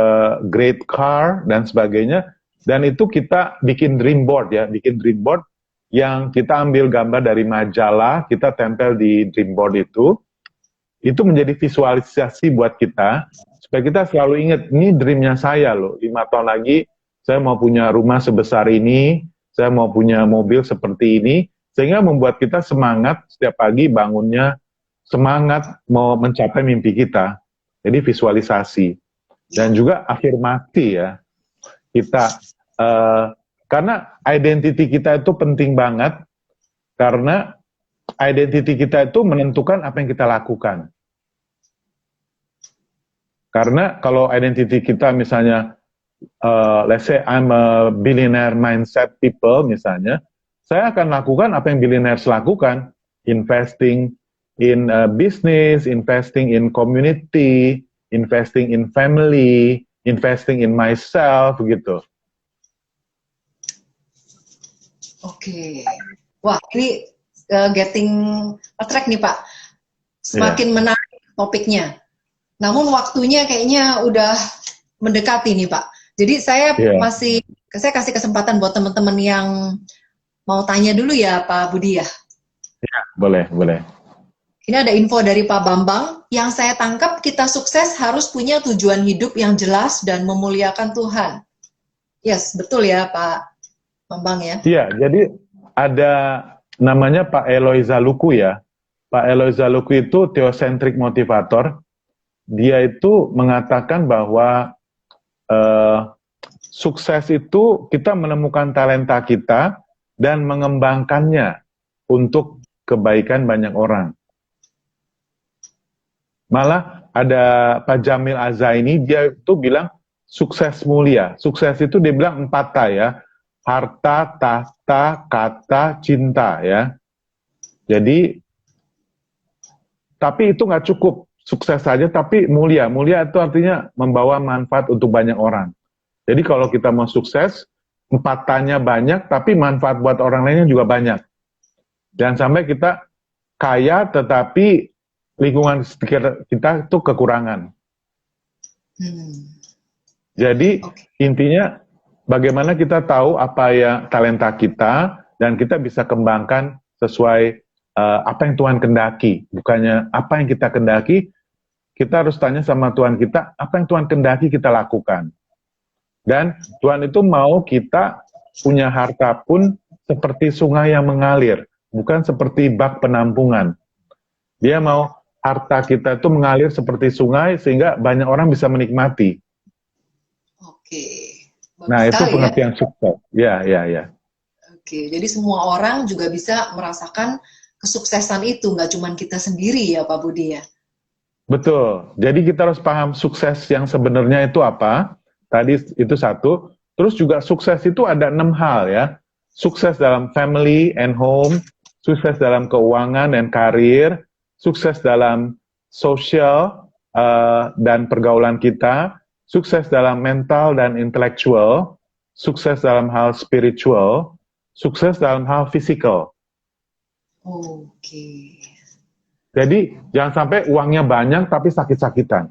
great car, dan sebagainya. Dan itu kita bikin dream board ya, bikin dream board yang kita ambil gambar dari majalah, kita tempel di dream board itu menjadi visualisasi buat kita, supaya kita selalu ingat, ini dreamnya saya loh, 5 tahun lagi saya mau punya rumah sebesar ini, saya mau punya mobil seperti ini, sehingga membuat kita semangat setiap pagi bangunnya, semangat mau mencapai mimpi kita. Jadi visualisasi. Dan juga afirmasi ya. Kita, karena identity kita itu penting banget, karena identity kita itu menentukan apa yang kita lakukan. Karena kalau identity kita misalnya, let's say I'm a billionaire mindset people misalnya, saya akan lakukan apa yang billionaires lakukan, investing in business, investing in community, investing in family, investing in myself, gitu. Oke. Wah, ini getting attract nih Pak. Semakin menarik topiknya. Namun waktunya kayaknya udah mendekati nih Pak. Jadi saya saya kasih kesempatan buat teman-teman yang mau tanya dulu ya Pak Budi ya. Ya, boleh. Ini ada info dari Pak Bambang, yang saya tangkap kita sukses harus punya tujuan hidup yang jelas dan memuliakan Tuhan. Yes, betul ya Pak Bambang ya. Iya, jadi ada namanya Pak Eloy Zaluku ya. Pak Eloy Zaluku itu theocentric motivator. Dia itu mengatakan bahwa eh, sukses itu kita menemukan talenta kita dan mengembangkannya untuk kebaikan banyak orang. Malah ada Pak Jamil Azaini, dia itu bilang sukses mulia. Sukses itu dia bilang 4T ya. Harta, tahta, kata, cinta ya. Jadi, tapi itu nggak cukup sukses saja, tapi mulia. Mulia itu artinya membawa manfaat untuk banyak orang. Jadi kalau kita mau sukses, 4T-nya banyak, tapi manfaat buat orang lainnya juga banyak. Jangan sampai kita kaya, tetapi lingkungan sekitar kita itu kekurangan. Jadi Oke. intinya bagaimana kita tahu apa yang talenta kita dan kita bisa kembangkan sesuai apa yang Tuhan kendaki. Bukannya apa yang kita kendaki, kita harus tanya sama Tuhan kita, apa yang Tuhan kendaki kita lakukan. Dan Tuhan itu mau kita punya harta pun seperti sungai yang mengalir, bukan seperti bak penampungan. Dia mau harta kita itu mengalir seperti sungai sehingga banyak orang bisa menikmati. Oke. Nah, Bagus itu sekali ya. pengertian sukses. Ya, ya, ya. Oke, jadi semua orang juga bisa merasakan kesuksesan itu, nggak cuma kita sendiri ya Pak Budi ya. Betul. Jadi kita harus paham sukses yang sebenarnya itu apa. Tadi itu satu. Terus juga sukses itu ada 6 hal ya. Sukses dalam family and home, sukses dalam keuangan dan karir, sukses dalam sosial dan pergaulan kita, sukses dalam mental dan intelektual, sukses dalam hal spiritual, sukses dalam hal fisikal. Oke. Jadi jangan sampai uangnya banyak tapi sakit-sakitan.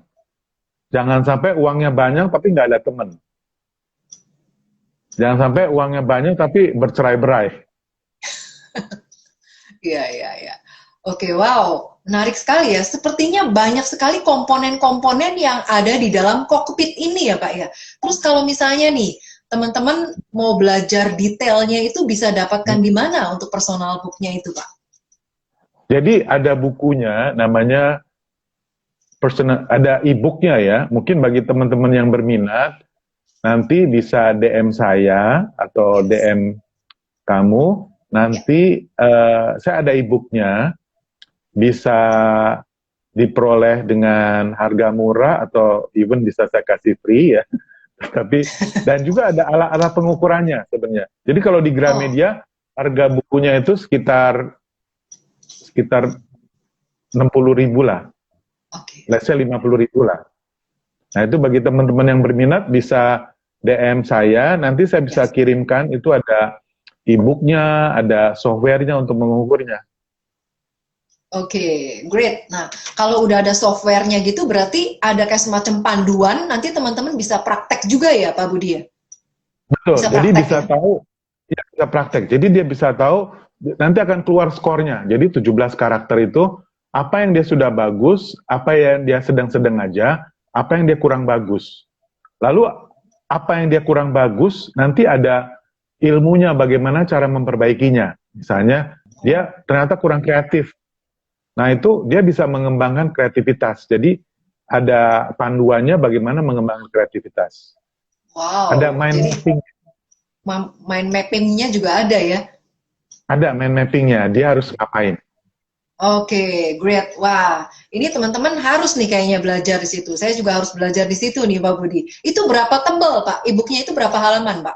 Jangan sampai uangnya banyak tapi nggak ada teman. Jangan sampai uangnya banyak tapi bercerai-berai. Iya, iya, iya. Oke, wow. Menarik sekali ya. Sepertinya banyak sekali komponen-komponen yang ada di dalam kokpit ini ya, Pak ya. Terus kalau misalnya nih, teman-teman mau belajar detailnya itu bisa dapatkan di mana untuk personal book-nya itu, Pak? Jadi ada bukunya namanya personal, ada e-booknya ya. Mungkin bagi teman-teman yang berminat nanti bisa DM saya atau Yes. DM kamu. Nanti saya ada e-booknya, bisa diperoleh dengan harga murah atau even bisa saya kasih free ya. Tapi dan juga ada alat-alat pengukurannya sebenarnya. Jadi kalau di Gramedia harga bukunya itu sekitar 60.000 lah. Oke. Let's say 50.000 lah. Nah itu bagi teman-teman yang berminat bisa DM saya, nanti saya bisa kirimkan, itu ada e-booknya, ada softwarenya untuk mengukurnya. Oke, great. Nah, kalau udah ada softwarenya gitu, berarti ada kayak semacam panduan, nanti teman-teman bisa praktek juga ya, Pak Budi ya? Betul, Bisa jadi praktek bisa ya? tahu, ya bisa praktek. Jadi dia bisa tahu, nanti akan keluar skornya. Jadi 17 karakter itu, apa yang dia sudah bagus, apa yang dia sedang-sedang aja, apa yang dia kurang bagus. Lalu, apa yang dia kurang bagus, nanti ada ilmunya bagaimana cara memperbaikinya. Misalnya, dia ternyata kurang kreatif. Nah, itu dia bisa mengembangkan kreativitas. Jadi, ada panduannya bagaimana mengembangkan kreativitas. Ada Wow, mind jadi mapping. mind mapping-nya juga ada ya? Ada mind mappingnya, dia harus ngapain. Oke, great. Wah, ini teman-teman harus nih kayaknya belajar di situ. Saya juga harus belajar di situ nih, Pak Budi. Itu berapa tebal, Pak? E-booknya itu berapa halaman, Pak?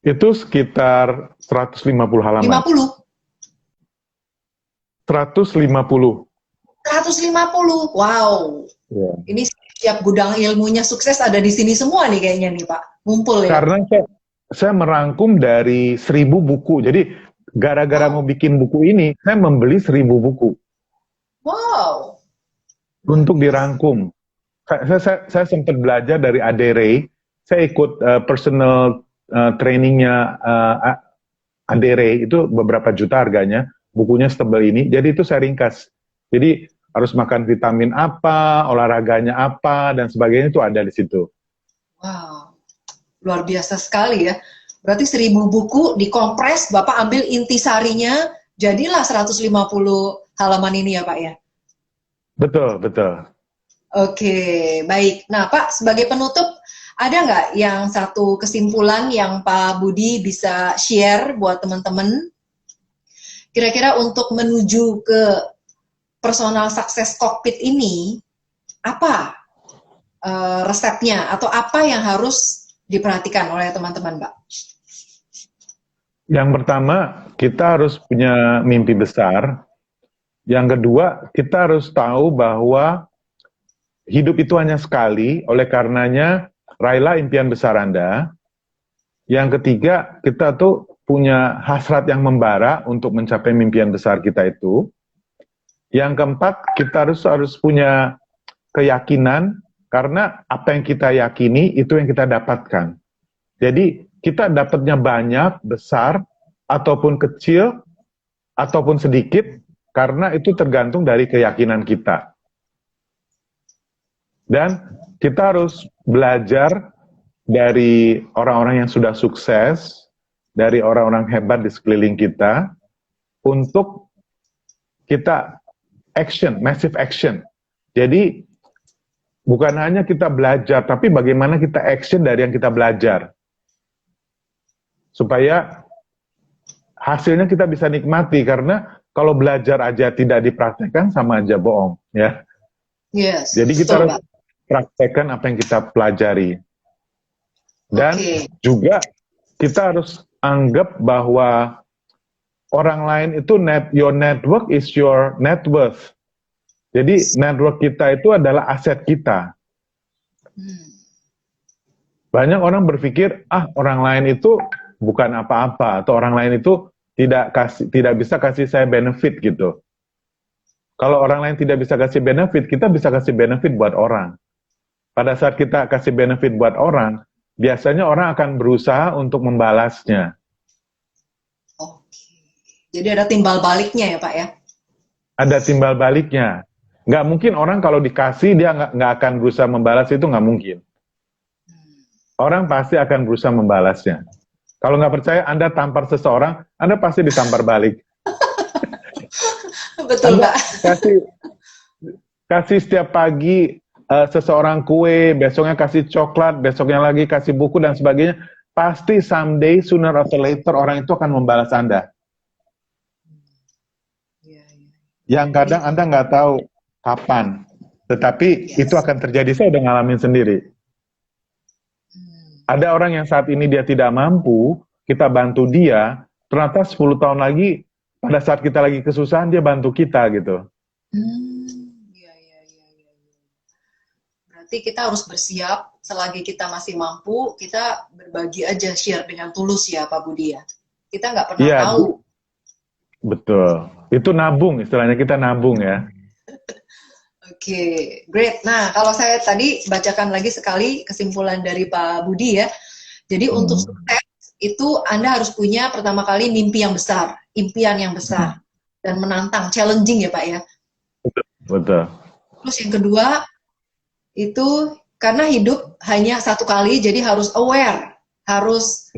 Itu sekitar 150 halaman. 50? 150. 150. Wow. Ya. Ini setiap gudang ilmunya sukses ada di sini semua nih kayaknya nih, Pak. Ngumpul ya. Karena saya merangkum dari 1.000 buku. Jadi gara-gara mau bikin buku ini, saya membeli 1.000 buku Wow. untuk dirangkum. Saya sempat belajar dari Ade Ray. Saya ikut personal trainingnya Ade Ray, itu beberapa juta harganya. Bukunya setebal ini. Jadi itu saya ringkas. Jadi harus makan vitamin apa, olahraganya apa, dan sebagainya itu ada di situ. Wow. Luar biasa sekali ya. Berarti 1000 buku dikompres, Bapak ambil intisarinya, jadilah 150 halaman ini ya Pak ya? Betul, betul. Oke, baik. Nah Pak, sebagai penutup, ada nggak yang satu kesimpulan yang Pak Budi bisa share buat teman-teman? Kira-kira untuk menuju ke personal success cockpit ini, apa resepnya atau apa yang harus diperhatikan oleh teman-teman, Mbak? Yang pertama, kita harus punya mimpi besar. Yang kedua, kita harus tahu bahwa hidup itu hanya sekali, oleh karenanya raihlah impian besar Anda. Yang ketiga, kita tuh punya hasrat yang membara untuk mencapai mimpian besar kita itu. Yang keempat, kita harus punya keyakinan, karena apa yang kita yakini, itu yang kita dapatkan. Jadi, kita dapatnya banyak, besar, ataupun kecil, ataupun sedikit, karena itu tergantung dari keyakinan kita. Dan kita harus belajar dari orang-orang yang sudah sukses, dari orang-orang hebat di sekeliling kita, untuk kita action, massive action. Jadi, bukan hanya kita belajar, tapi bagaimana kita action dari yang kita belajar. Supaya hasilnya kita bisa nikmati, karena kalau belajar aja tidak dipraktekkan sama aja bohong, ya. Yes, Jadi kita betul, harus Mbak. praktekkan apa yang kita pelajari. Dan juga kita harus anggap bahwa orang lain itu your network is your net worth. Jadi network kita itu adalah aset kita. Banyak orang berpikir, orang lain itu bukan apa-apa, atau orang lain itu tidak bisa kasih saya benefit gitu. Kalau orang lain tidak bisa kasih benefit, kita bisa kasih benefit buat orang. Pada saat kita kasih benefit buat orang, biasanya orang akan berusaha untuk membalasnya. Oke. Jadi ada timbal baliknya ya Pak ya? Ada timbal baliknya. Nggak mungkin orang kalau dikasih dia nggak akan berusaha membalas, itu nggak mungkin. Orang pasti akan berusaha membalasnya. Kalau nggak percaya, Anda tampar seseorang, Anda pasti ditampar balik. Betul, Anda Pak. kasih setiap pagi seseorang kue, besoknya kasih coklat, besoknya lagi kasih buku dan sebagainya, pasti someday, sooner or later, orang itu akan membalas Anda. Yang kadang Anda nggak tahu kapan, tetapi itu akan terjadi. Saya udah ngalamin sendiri. Ada orang yang saat ini dia tidak mampu, kita bantu dia, ternyata 10 tahun lagi, pada saat kita lagi kesusahan, dia bantu kita gitu. Berarti kita harus bersiap, selagi kita masih mampu, kita berbagi aja, share dengan tulus ya Pak Budi ya. Kita nggak pernah tahu. Betul. Itu nabung, istilahnya kita nabung ya. Oke, great. Nah, kalau saya tadi bacakan lagi sekali kesimpulan dari Pak Budi ya. Jadi untuk sukses itu Anda harus punya pertama kali mimpi yang besar, impian yang besar, dan menantang, challenging ya Pak ya. Betul. Terus yang kedua, itu karena hidup hanya satu kali, jadi harus aware, harus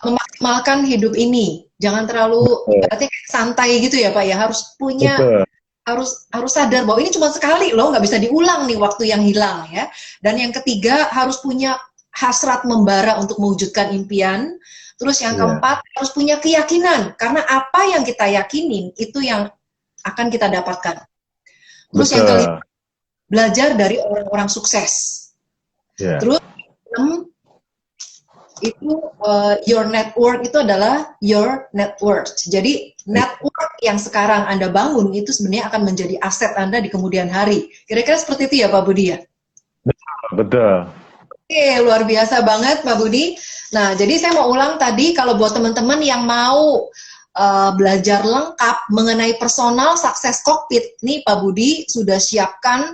memaksimalkan hidup ini. Jangan terlalu berarti santai gitu ya Pak ya, harus punya... harus sadar bahwa ini cuma sekali loh, nggak bisa diulang nih waktu yang hilang ya. Dan yang ketiga harus punya hasrat membara untuk mewujudkan impian. Terus yang keempat harus punya keyakinan, karena apa yang kita yakinin itu yang akan kita dapatkan. Terus yang kelima, belajar dari orang-orang sukses. Terus itu your network itu adalah your net worth. Jadi network yang sekarang Anda bangun itu sebenarnya akan menjadi aset Anda di kemudian hari. Kira-kira seperti itu ya Pak Budi ya? Betul. Oke, luar biasa banget Pak Budi. Nah, jadi saya mau ulang tadi, kalau buat teman-teman yang mau belajar lengkap mengenai personal success cockpit, nih Pak Budi sudah siapkan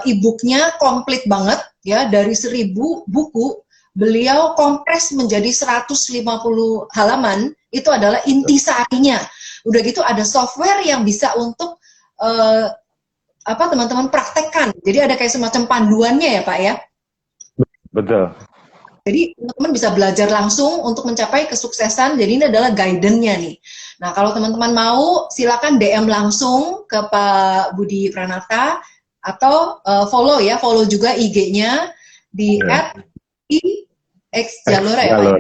e-booknya komplit banget ya, dari 1000 buku. Beliau kompres menjadi 150 halaman, itu adalah intisarinya. Udah gitu ada software yang bisa untuk teman-teman praktekkan. Jadi ada kayak semacam panduannya ya Pak ya? Betul. Jadi teman-teman bisa belajar langsung untuk mencapai kesuksesan. Jadi ini adalah guidance-nya nih. Nah, kalau teman-teman mau, silakan DM langsung ke Pak Budi Pranata atau follow juga IG-nya di Ya. @xjalora ya Pak. Jalur.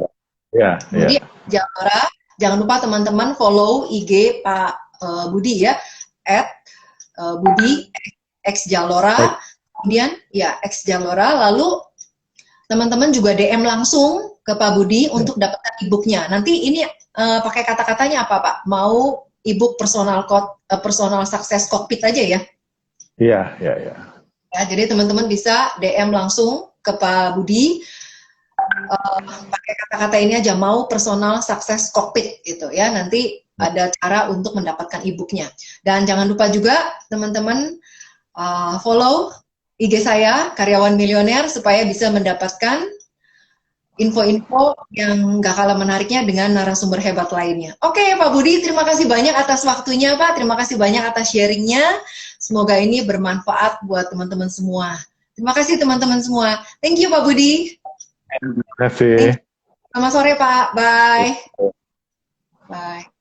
Ya, ya. Budi Jalora. Jangan lupa teman-teman follow IG Pak Budi ya, @Budi Jalora. Kemudian ya Jalora. Lalu teman-teman juga DM langsung ke Pak Budi untuk dapatkan e-booknya. Nanti ini pakai kata-katanya apa Pak? Mau e-book personal success cockpit aja ya? Iya, iya, iya. Ya, jadi teman-teman bisa DM langsung ke Pak Budi pakai kata-kata ini aja, mau personal success cockpit gitu ya. Nanti ada cara untuk mendapatkan e-booknya. Dan jangan lupa juga teman-teman follow IG saya Karyawan Milioner supaya bisa mendapatkan info-info yang gak kalah menariknya dengan narasumber hebat lainnya. Oke, Pak Budi, terima kasih banyak atas waktunya, Pak. Terima kasih banyak atas sharingnya. Semoga ini bermanfaat buat teman-teman semua. Terima kasih teman-teman semua. Thank you, Pak Budi. Terima kasih. Selamat sore, Pak. Bye. Bye.